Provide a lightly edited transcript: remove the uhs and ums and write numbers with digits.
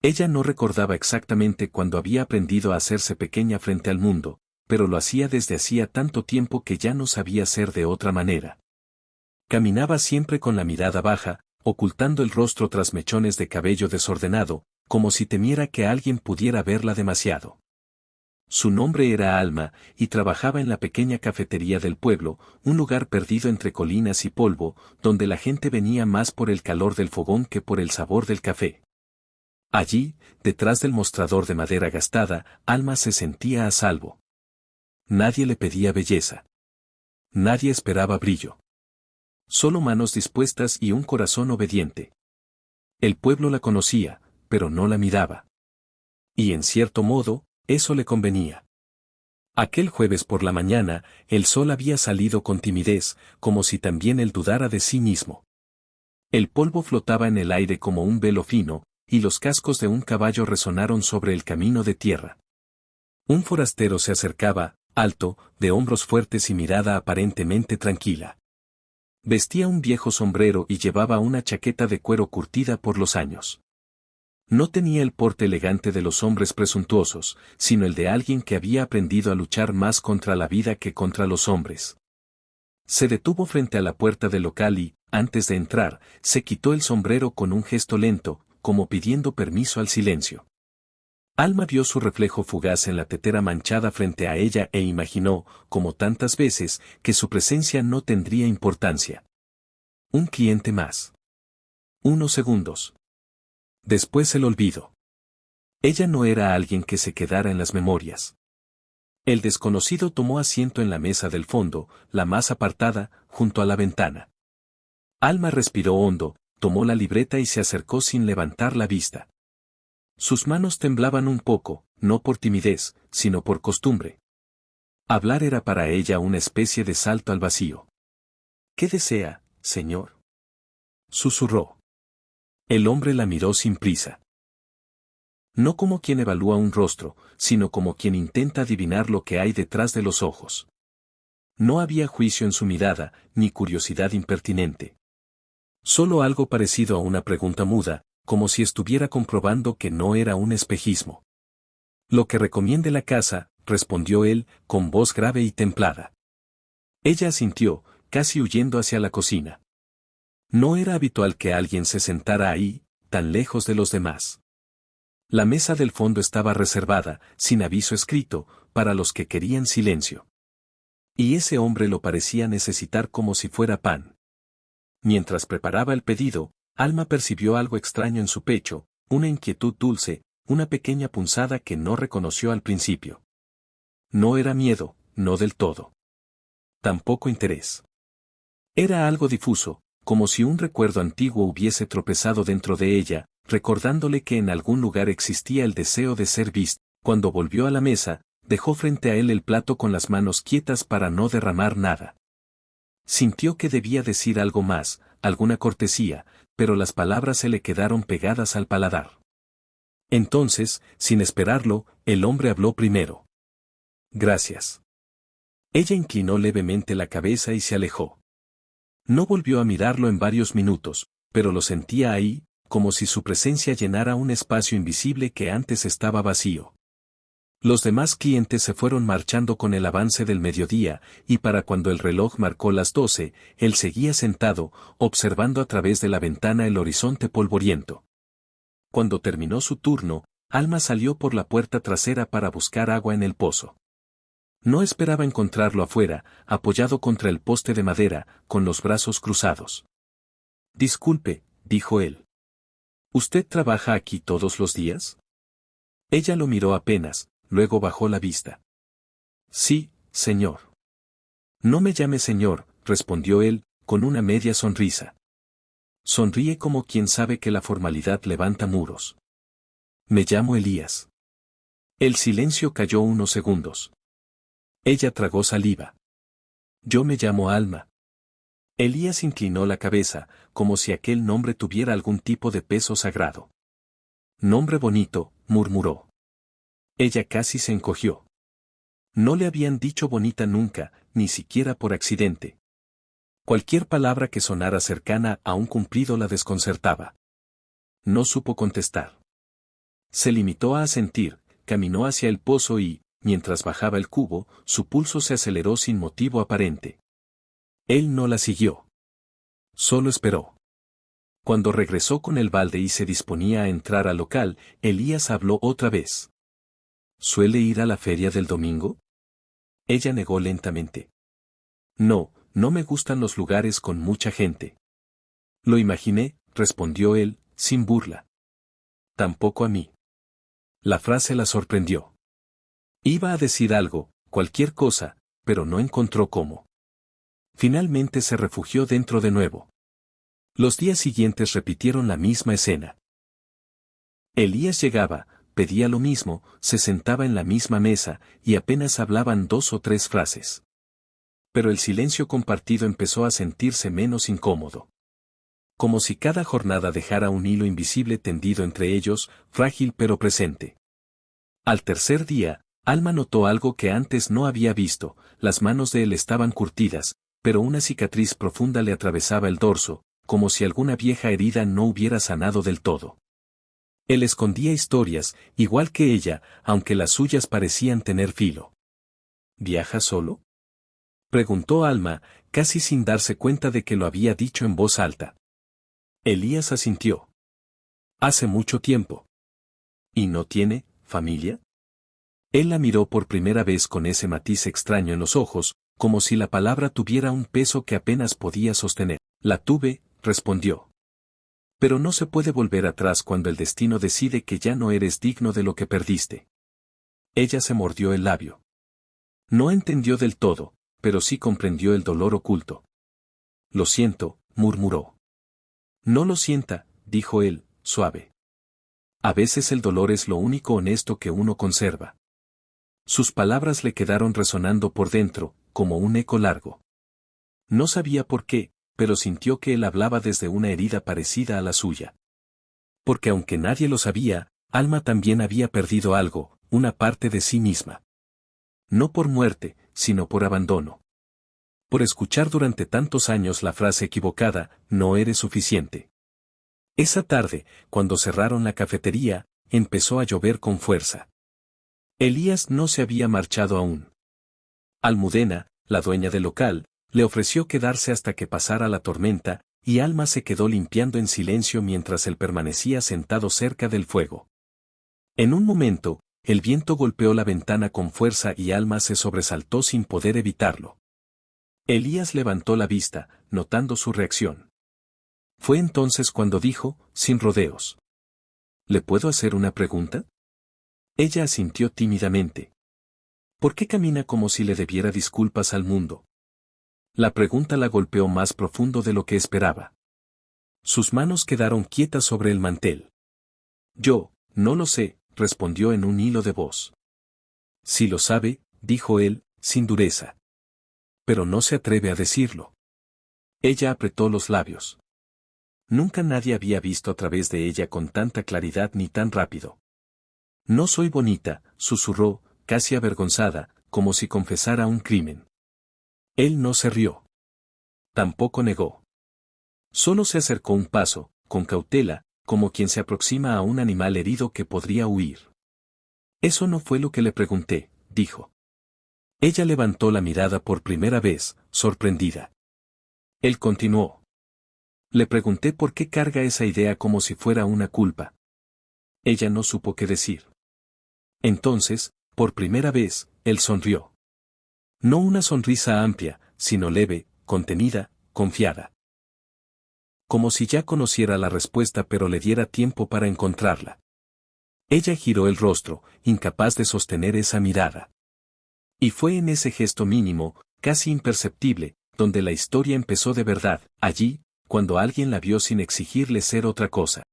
Ella no recordaba exactamente cuándo había aprendido a hacerse pequeña frente al mundo, pero lo hacía desde hacía tanto tiempo que ya no sabía ser de otra manera. Caminaba siempre con la mirada baja, ocultando el rostro tras mechones de cabello desordenado, como si temiera que alguien pudiera verla demasiado. Su nombre era Alma, y trabajaba en la pequeña cafetería del pueblo, un lugar perdido entre colinas y polvo, donde la gente venía más por el calor del fogón que por el sabor del café. Allí, detrás del mostrador de madera gastada, Alma se sentía a salvo. Nadie le pedía belleza. Nadie esperaba brillo. Solo manos dispuestas y un corazón obediente. El pueblo la conocía, pero no la miraba. Y en cierto modo, eso le convenía. Aquel jueves por la mañana, el sol había salido con timidez, como si también él dudara de sí mismo. El polvo flotaba en el aire como un velo fino, y los cascos de un caballo resonaron sobre el camino de tierra. Un forastero se acercaba, alto, de hombros fuertes y mirada aparentemente tranquila. Vestía un viejo sombrero y llevaba una chaqueta de cuero curtida por los años. No tenía el porte elegante de los hombres presuntuosos, sino el de alguien que había aprendido a luchar más contra la vida que contra los hombres. Se detuvo frente a la puerta del local y, antes de entrar, se quitó el sombrero con un gesto lento, como pidiendo permiso al silencio. Alma vio su reflejo fugaz en la tetera manchada frente a ella e imaginó, como tantas veces, que su presencia no tendría importancia. Un cliente más. Unos segundos. Después el olvido. Ella no era alguien que se quedara en las memorias. El desconocido tomó asiento en la mesa del fondo, la más apartada, junto a la ventana. Alma respiró hondo, tomó la libreta y se acercó sin levantar la vista. Sus manos temblaban un poco, no por timidez, sino por costumbre. Hablar era para ella una especie de salto al vacío. ¿Qué desea, señor?, susurró. El hombre la miró sin prisa. No como quien evalúa un rostro, sino como quien intenta adivinar lo que hay detrás de los ojos. No había juicio en su mirada, ni curiosidad impertinente. Solo algo parecido a una pregunta muda, como si estuviera comprobando que no era un espejismo. Lo que recomiende la casa, respondió él, con voz grave y templada. Ella asintió, casi huyendo hacia la cocina. No era habitual que alguien se sentara ahí, tan lejos de los demás. La mesa del fondo estaba reservada, sin aviso escrito, para los que querían silencio. Y ese hombre lo parecía necesitar como si fuera pan. Mientras preparaba el pedido, Alma percibió algo extraño en su pecho, una inquietud dulce, una pequeña punzada que no reconoció al principio. No era miedo, no del todo. Tampoco interés. Era algo difuso, como si un recuerdo antiguo hubiese tropezado dentro de ella, recordándole que en algún lugar existía el deseo de ser vista. Cuando volvió a la mesa, dejó frente a él el plato con las manos quietas para no derramar nada. Sintió que debía decir algo más, alguna cortesía, pero las palabras se le quedaron pegadas al paladar. Entonces, sin esperarlo, el hombre habló primero. Gracias. Ella inclinó levemente la cabeza y se alejó. No volvió a mirarlo en varios minutos, pero lo sentía ahí, como si su presencia llenara un espacio invisible que antes estaba vacío. Los demás clientes se fueron marchando con el avance del mediodía, y para cuando el reloj marcó las 12, él seguía sentado, observando a través de la ventana el horizonte polvoriento. Cuando terminó su turno, Alma salió por la puerta trasera para buscar agua en el pozo. No esperaba encontrarlo afuera, apoyado contra el poste de madera, con los brazos cruzados. Disculpe, dijo él. ¿Usted trabaja aquí todos los días? Ella lo miró apenas, luego bajó la vista. Sí, señor. No me llame señor, respondió él, con una media sonrisa. Sonríe como quien sabe que la formalidad levanta muros. Me llamo Elías. El silencio cayó unos segundos. Ella tragó saliva. Yo me llamo Alma. Elías inclinó la cabeza, como si aquel nombre tuviera algún tipo de peso sagrado. Nombre bonito, murmuró. Ella casi se encogió. No le habían dicho bonita nunca, ni siquiera por accidente. Cualquier palabra que sonara cercana a un cumplido la desconcertaba. No supo contestar. Se limitó a asentir, caminó hacia el pozo y, mientras bajaba el cubo, su pulso se aceleró sin motivo aparente. Él no la siguió. Solo esperó. Cuando regresó con el balde y se disponía a entrar al local, Elías habló otra vez. ¿Suele ir a la feria del domingo? Ella negó lentamente. No, no me gustan los lugares con mucha gente. Lo imaginé, respondió él, sin burla. Tampoco a mí. La frase la sorprendió. Iba a decir algo, cualquier cosa, pero no encontró cómo. Finalmente se refugió dentro de nuevo. Los días siguientes repitieron la misma escena. Elías llegaba, pedía lo mismo, se sentaba en la misma mesa, y apenas hablaban 2 o 3 frases. Pero el silencio compartido empezó a sentirse menos incómodo. Como si cada jornada dejara un hilo invisible tendido entre ellos, frágil pero presente. Al tercer día, Alma notó algo que antes no había visto: las manos de él estaban curtidas, pero una cicatriz profunda le atravesaba el dorso, como si alguna vieja herida no hubiera sanado del todo. Él escondía historias, igual que ella, aunque las suyas parecían tener filo. ¿Viaja solo?, preguntó Alma, casi sin darse cuenta de que lo había dicho en voz alta. Elías asintió. Hace mucho tiempo. ¿Y no tiene familia? Él la miró por primera vez con ese matiz extraño en los ojos, como si la palabra tuviera un peso que apenas podía sostener. La tuve, respondió. Pero no se puede volver atrás cuando el destino decide que ya no eres digno de lo que perdiste. Ella se mordió el labio. No entendió del todo, pero sí comprendió el dolor oculto. Lo siento, murmuró. No lo sienta, dijo él, suave. A veces el dolor es lo único honesto que uno conserva. Sus palabras le quedaron resonando por dentro, como un eco largo. No sabía por qué, pero sintió que él hablaba desde una herida parecida a la suya. Porque aunque nadie lo sabía, Alma también había perdido algo, una parte de sí misma. No por muerte, sino por abandono. Por escuchar durante tantos años la frase equivocada, no eres suficiente. Esa tarde, cuando cerraron la cafetería, empezó a llover con fuerza. Elías no se había marchado aún. Almudena, la dueña del local, le ofreció quedarse hasta que pasara la tormenta, y Alma se quedó limpiando en silencio mientras él permanecía sentado cerca del fuego. En un momento, el viento golpeó la ventana con fuerza y Alma se sobresaltó sin poder evitarlo. Elías levantó la vista, notando su reacción. Fue entonces cuando dijo, sin rodeos: ¿Le puedo hacer una pregunta? Ella asintió tímidamente. ¿Por qué camina como si le debiera disculpas al mundo? La pregunta la golpeó más profundo de lo que esperaba. Sus manos quedaron quietas sobre el mantel. Yo, no lo sé, respondió en un hilo de voz. Si lo sabe, dijo él, sin dureza. Pero no se atreve a decirlo. Ella apretó los labios. Nunca nadie había visto a través de ella con tanta claridad ni tan rápido. No soy bonita, susurró, casi avergonzada, como si confesara un crimen. Él no se rió. Tampoco negó. Solo se acercó un paso, con cautela, como quien se aproxima a un animal herido que podría huir. Eso no fue lo que le pregunté, dijo. Ella levantó la mirada por primera vez, sorprendida. Él continuó. Le pregunté por qué carga esa idea como si fuera una culpa. Ella no supo qué decir. Entonces, por primera vez, él sonrió. No una sonrisa amplia, sino leve, contenida, confiada. Como si ya conociera la respuesta pero le diera tiempo para encontrarla. Ella giró el rostro, incapaz de sostener esa mirada. Y fue en ese gesto mínimo, casi imperceptible, donde la historia empezó de verdad, allí, cuando alguien la vio sin exigirle ser otra cosa.